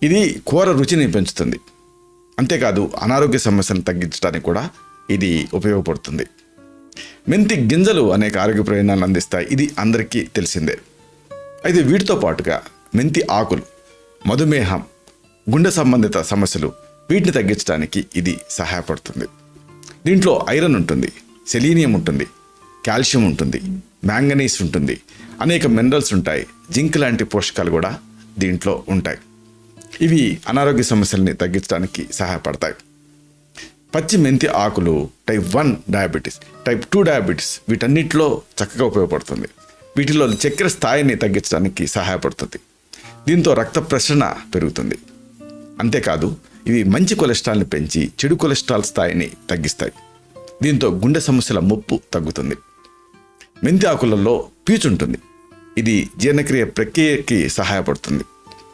ఇది కూర రుచిని పెంచుతుంది. అంతేకాదు అనారోగ్య సమస్యలను తగ్గించడానికి కూడా ఇది ఉపయోగపడుతుంది. మెంతి గింజలు అనేక ఆరోగ్య ప్రయోజనాలను అందిస్తాయి. ఇది అందరికీ తెలిసిందే. అయితే వీటితో పాటుగా మెంతి ఆకులు మధుమేహం, గుండె సంబంధిత సమస్యలు వీటిని తగ్గించడానికి ఇది సహాయపడుతుంది. దీంట్లో ఐరన్ ఉంటుంది, సెలీనియం ఉంటుంది, కాల్షియం ఉంటుంది, మ్యాంగనీస్ ఉంటుంది, అనేక మినరల్స్ ఉంటాయి, జింక్ లాంటి పోషకాలు కూడా దీంట్లో ఉంటాయి. ఇవి అనారోగ్య సమస్యల్ని తగ్గించడానికి సహాయపడతాయి. పచ్చి మెంతి ఆకులు టైప్ 1 డయాబెటీస్, టైప్ 2 డయాబెటీస్ వీటన్నిటిలో చక్కగా ఉపయోగపడుతుంది. వీటిలో చక్కెర స్థాయిని తగ్గించడానికి సహాయపడుతుంది. దీంతో రక్త ప్రసరణ పెరుగుతుంది. అంతేకాదు ఇవి మంచి కొలెస్ట్రాల్ని పెంచి చెడు కొలెస్ట్రాల్ స్థాయిని తగ్గిస్తాయి. దీంతో గుండె సమస్యల ముప్పు తగ్గుతుంది. మెంతి ఆకులలో పీచు ఉంటుంది. ఇది జీర్ణక్రియ ప్రక్రియకి సహాయపడుతుంది.